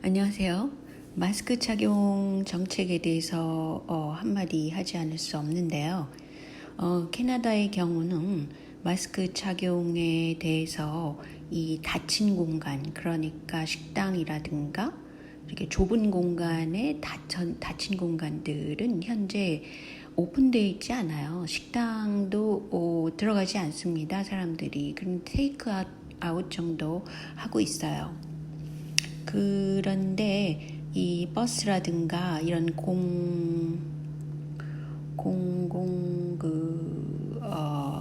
안녕하세요. 마스크 착용 정책에 대해서 한마디 하지 않을 수 없는데요. 캐나다의 경우는 마스크 착용에 대해서 이 닫힌 공간, 그러니까 식당이라든가 이렇게 좁은 공간에 닫힌 공간들은 현재 오픈되어 있지 않아요. 식당도 들어가지 않습니다. 사람들이. 그럼 테이크아웃 정도 하고 있어요. 그런데 이 버스라든가 이런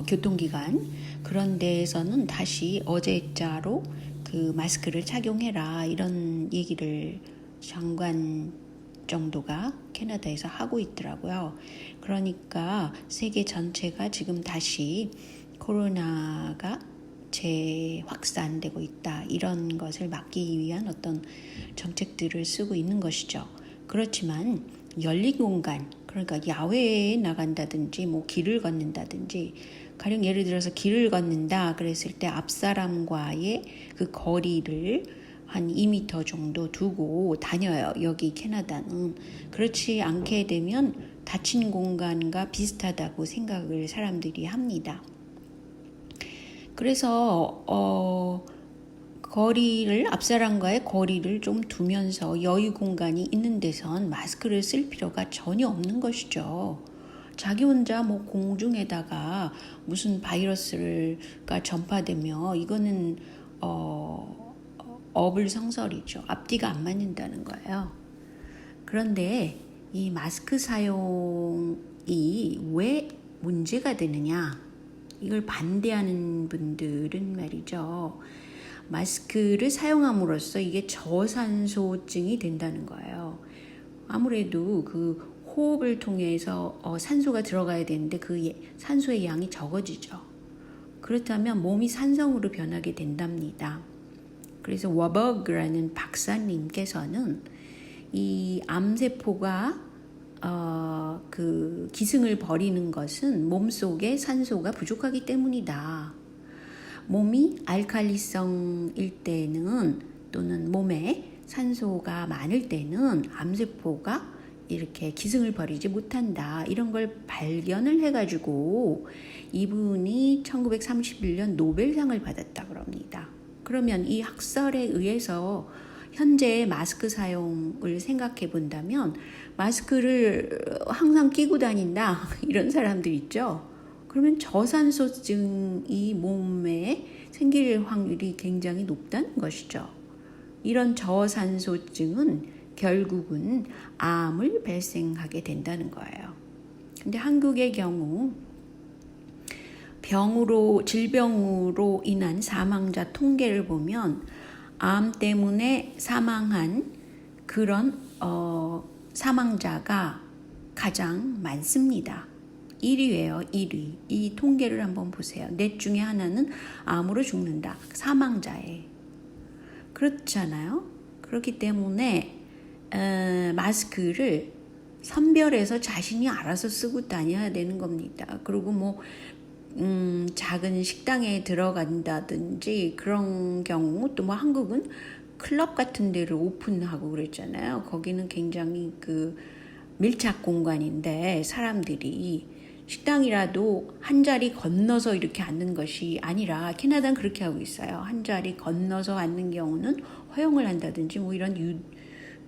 교통기관 그런 데에서는 다시 어제자로 그 마스크를 착용해라 이런 얘기를 장관 정도가 캐나다에서 하고 있더라고요. 그러니까 세계 전체가 지금 다시 코로나가 재확산되고 있다. 이런 것을 막기 위한 어떤 정책들을 쓰고 있는 것이죠. 그렇지만 열린 공간, 그러니까 야외에 나간다든지 뭐 길을 걷는다든지 가령 예를 들어서 길을 걷는다 그랬을 때 앞 사람과의 그 거리를 한 2m 정도 두고 다녀요. 여기 캐나다는. 그렇지 않게 되면 닫힌 공간과 비슷하다고 생각을 사람들이 합니다. 그래서 앞 사람과의 거리를 좀 두면서 여유 공간이 있는 데선 마스크를 쓸 필요가 전혀 없는 것이죠. 자기 혼자 뭐 공중에다가 무슨 바이러스가 전파되며 이거는 어불성설이죠. 앞뒤가 안 맞는다는 거예요. 그런데 이 마스크 사용이 왜 문제가 되느냐? 이걸 반대하는 분들은 말이죠. 마스크를 사용함으로써 이게 저산소증이 된다는 거예요. 아무래도 그 호흡을 통해서 산소가 들어가야 되는데 그 산소의 양이 적어지죠. 그렇다면 몸이 산성으로 변하게 된답니다. 그래서 워버그라는 박사님께서는 이 암세포가 그 기승을 벌이는 것은 몸속에 산소가 부족하기 때문이다. 몸이 알칼리성일 때는 또는 몸에 산소가 많을 때는 암세포가 이렇게 기승을 벌이지 못한다. 이런 걸 발견을 해가지고 이분이 1931년 노벨상을 받았다고 합니다. 그러면 이 학설에 의해서 현재 마스크 사용을 생각해 본다면 마스크를 항상 끼고 다닌다 이런 사람들 있죠. 그러면 저산소증이 몸에 생길 확률이 굉장히 높다는 것이죠. 이런 저산소증은 결국은 암을 발생하게 된다는 거예요. 근데 한국의 경우 질병으로 인한 사망자 통계를 보면 암 때문에 사망한 그런 사망자가 가장 많습니다. 1위예요. 1위. 이 통계를 한번 보세요. 넷 중에 하나는 암으로 죽는다. 사망자에. 그렇잖아요. 그렇기 때문에 마스크를 선별해서 자신이 알아서 쓰고 다녀야 되는 겁니다. 그리고 뭐 작은 식당에 들어간다든지 그런 경우 또 뭐 한국은 클럽 같은 데를 오픈하고 그랬잖아요. 거기는 굉장히 그 밀착 공간인데 사람들이 식당이라도 한 자리 건너서 이렇게 앉는 것이 아니라 캐나다는 그렇게 하고 있어요. 한 자리 건너서 앉는 경우는 허용을 한다든지 뭐 이런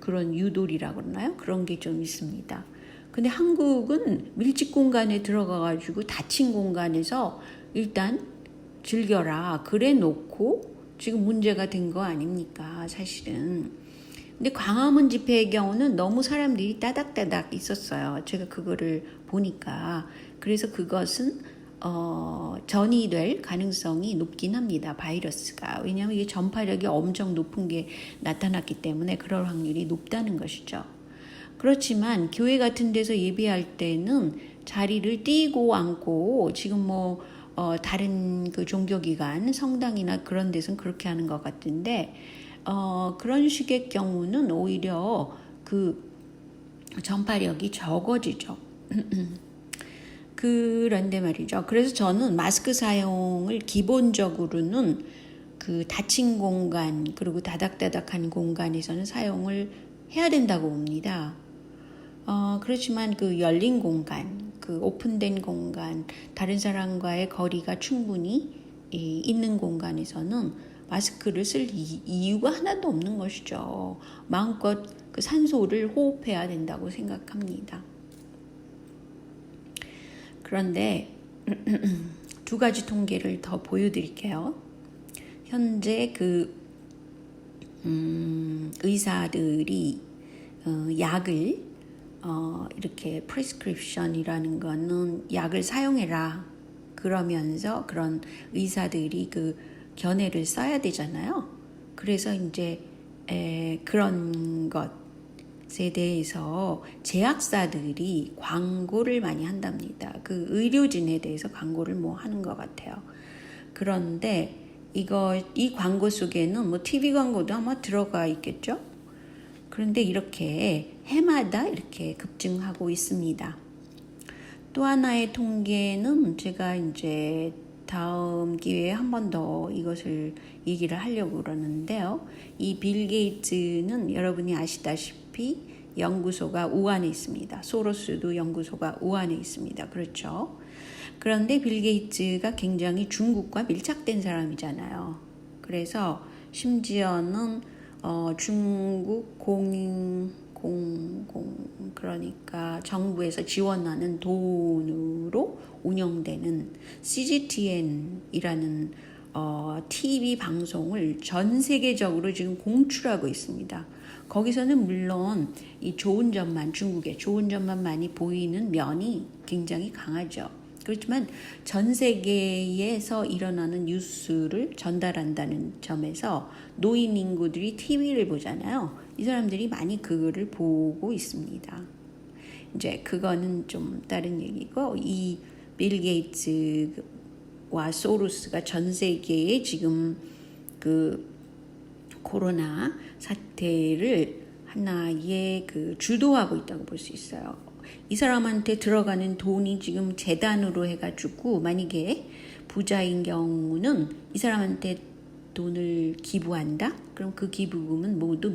그런 유도리라고 그러나요? 그런 게 좀 있습니다. 근데 한국은 밀집 공간에 들어가가지고 닫힌 공간에서 일단 즐겨라 그래 놓고 지금 문제가 된 거 아닙니까 사실은. 근데 광화문 집회의 경우는 너무 사람들이 따닥따닥 있었어요. 제가 그거를 보니까. 그래서 그것은 전이될 가능성이 높긴 합니다. 바이러스가. 왜냐하면 이게 전파력이 엄청 높은 게 나타났기 때문에 그럴 확률이 높다는 것이죠. 그렇지만 교회 같은 데서 예배할 때는 자리를 띄고 앉고 지금 뭐 다른 그 종교기관 성당이나 그런 데서는 그렇게 하는 것 같은데 그런 식의 경우는 오히려 그 전파력이 적어지죠. 그런데 말이죠. 그래서 저는 마스크 사용을 기본적으로는 그 닫힌 공간 그리고 다닥다닥한 공간에서는 사용을 해야 된다고 봅니다. 그렇지만 그 열린 공간, 그 오픈된 공간, 다른 사람과의 거리가 충분히 있는 공간에서는 마스크를 쓸 이유가 하나도 없는 것이죠. 마음껏 그 산소를 호흡해야 된다고 생각합니다. 그런데 두 가지 통계를 더 보여드릴게요. 현재 그 의사들이 약을 이렇게 프리스크립션이라는 거는 약을 사용해라 그러면서 그런 의사들이 그 견해를 써야 되잖아요. 그래서 이제 그런 것에 대해서 제약사들이 광고를 많이 한답니다. 그 의료진에 대해서 광고를 뭐 하는 것 같아요. 그런데 이 광고 속에는 뭐 TV 광고도 아마 들어가 있겠죠. 그런데 이렇게 해마다 이렇게 급증하고 있습니다. 또 하나의 통계는 제가 이제 다음 기회에 한 번 더 이것을 얘기를 하려고 그러는데요. 이 빌 게이츠는 여러분이 아시다시피 연구소가 우한에 있습니다. 소로스도 연구소가 우한에 있습니다. 그렇죠? 그런데 빌 게이츠가 굉장히 중국과 밀착된 사람이잖아요. 그래서 심지어는 중국 그러니까 정부에서 지원하는 돈으로 운영되는 CGTN이라는 TV 방송을 전 세계적으로 지금 공출하고 있습니다. 거기서는 물론 이 좋은 점만, 중국의 좋은 점만 많이 보이는 면이 굉장히 강하죠. 그렇지만 전 세계에서 일어나는 뉴스를 전달한다는 점에서 노인 인구들이 TV를 보잖아요. 이 사람들이 많이 그거를 보고 있습니다. 이제 그거는 좀 다른 얘기고, 이 빌 게이츠와 소로스가 전 세계에 지금 그 코로나 사태를 하나의 그 주도하고 있다고 볼 수 있어요. 이 사람한테 들어가는 돈이 지금 재단으로 해가지고 만약에 부자인 경우는 이 사람한테 돈을 기부한다? 그럼 그 기부금은 모두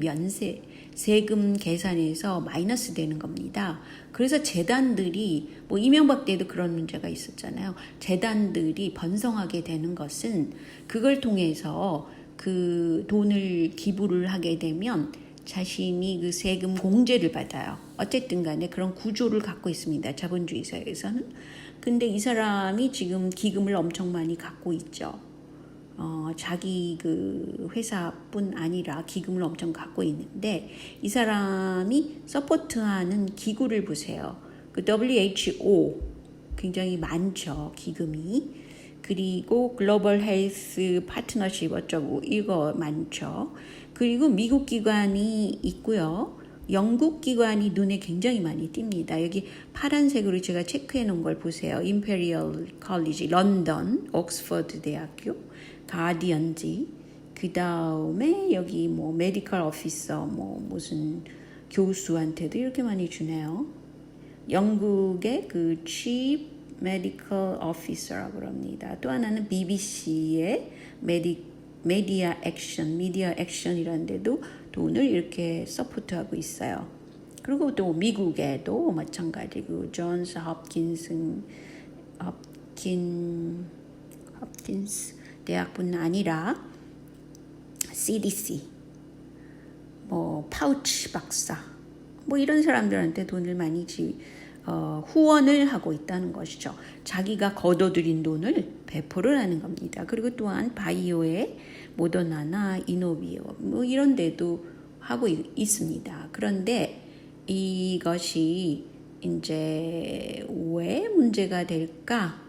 세금 계산에서 마이너스 되는 겁니다. 그래서 재단들이 뭐 이명박 때도 그런 문제가 있었잖아요. 재단들이 번성하게 되는 것은 그걸 통해서 그 돈을 기부를 하게 되면 자신이 그 세금 공제를 받아요. 어쨌든 간에 그런 구조를 갖고 있습니다. 자본주의 사회에서는. 근데 이 사람이 지금 기금을 엄청 많이 갖고 있죠. 자기 그 회사뿐 아니라 기금을 엄청 갖고 있는데 이 사람이 서포트하는 기구를 보세요. 그 WHO 굉장히 많죠. 기금이. 그리고 글로벌 헬스 파트너십 어쩌고 이거 많죠. 그리고 미국 기관이 있고요. 영국 기관이 눈에 굉장히 많이 띕니다. 여기 파란색으로 제가 체크해 놓은 걸 보세요. 임페리얼 컬리지, 런던, 옥스퍼드 대학교, 가디언지, 그 다음에 여기 뭐 메디컬 오피서, 뭐 무슨 교수한테도 이렇게 많이 주네요. 영국의 그 Chief Medical Officer라고 합니다. 또 하나는 BBC의 미디어 액션이라는 데도 돈을 이렇게 서포트하고 있어요. 그리고 또 미국에도 마찬가지고 존스 홉킨스 대학뿐 아니라 CDC, 뭐 파우치 박사, 뭐 이런 사람들한테 돈을 많이 후원을 하고 있다는 것이죠. 자기가 거둬들인 돈을 배포를 하는 겁니다. 그리고 또한 바이오의 모더나나 이노비오 뭐 이런 데도 하고 있습니다. 그런데 이것이 이제 왜 문제가 될까?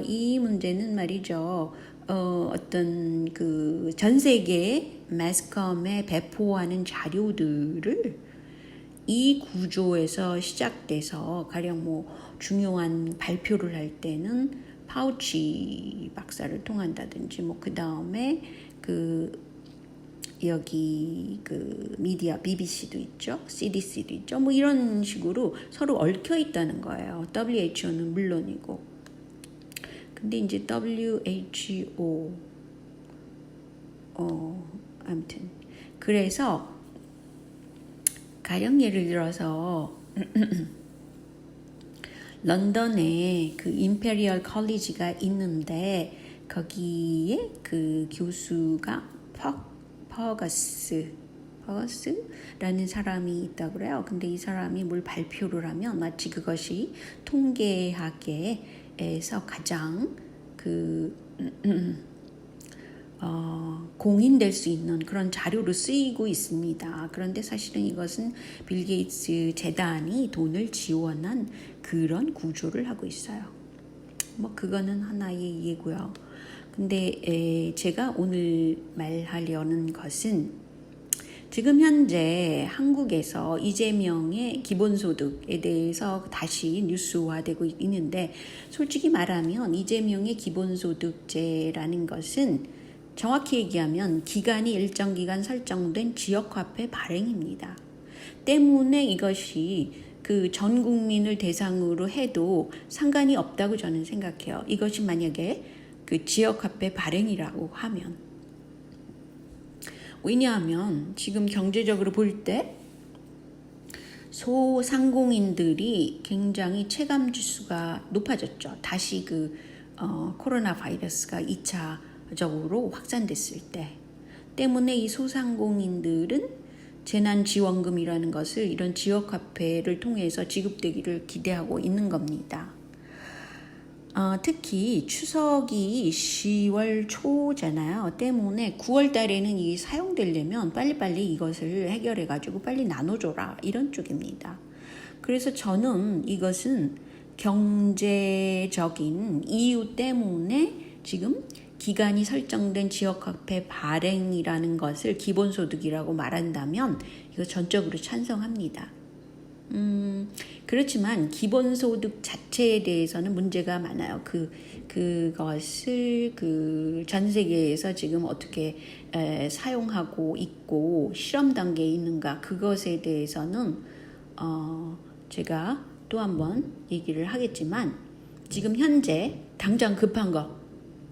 이 문제는 말이죠. 어떤 그 전 세계 매스컴에 배포하는 자료들을 이 구조에서 시작돼서 가령 뭐 중요한 발표를 할 때는 파우치 박사를 통한다든지 뭐 그 다음에 그 여기 그 미디어 BBC도 있죠, CDC도 있죠, 뭐 이런 식으로 서로 얽혀 있다는 거예요. WHO는 물론이고. 근데 이제 WHO 아무튼 그래서 가령 예를 들어서 런던에 그 임페리얼 컬리지가 있는데 거기에 그 교수가 퍼거스라는 사람이 있다고 그래요. 근데 이 사람이 뭘 발표를 하면 마치 그것이 통계학에서 가장 공인될 수 있는 그런 자료로 쓰이고 있습니다. 그런데 사실은 이것은 빌 게이츠 재단이 돈을 지원한 그런 구조를 하고 있어요. 뭐 그거는 하나의 예고요. 근데 제가 오늘 말하려는 것은 지금 현재 한국에서 이재명의 기본소득에 대해서 다시 뉴스화되고 있는데 솔직히 말하면 이재명의 기본소득제라는 것은 정확히 얘기하면 기간이 일정 기간 설정된 지역화폐 발행입니다. 때문에 이것이 그 전 국민을 대상으로 해도 상관이 없다고 저는 생각해요. 이것이 만약에 그 지역화폐 발행이라고 하면. 왜냐하면 지금 경제적으로 볼 때 소상공인들이 굉장히 체감지수가 높아졌죠. 다시 코로나 바이러스가 2차적으로 확산됐을 때 때문에 이 소상공인들은 재난지원금이라는 것을 이런 지역화폐를 통해서 지급되기를 기대하고 있는 겁니다. 특히 추석이 10월 초잖아요. 때문에 9월 달에는 이게 사용되려면 빨리빨리 이것을 해결해가지고 빨리 나눠줘라 이런 쪽입니다. 그래서 저는 이것은 경제적인 이유 때문에 지금 기간이 설정된 지역화폐 발행이라는 것을 기본소득이라고 말한다면 이거 전적으로 찬성합니다. 그렇지만 기본소득 자체에 대해서는 문제가 많아요. 그것을 전 세계에서 지금 어떻게 사용하고 있고 실험 단계에 있는가 그것에 대해서는 제가 또 한번 얘기를 하겠지만 지금 현재 당장 급한 거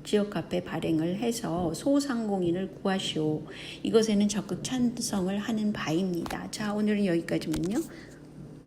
지역화폐 발행을 해서 소상공인을 구하시오. 이것에는 적극 찬성을 하는 바입니다. 자, 오늘은 여기까지면요.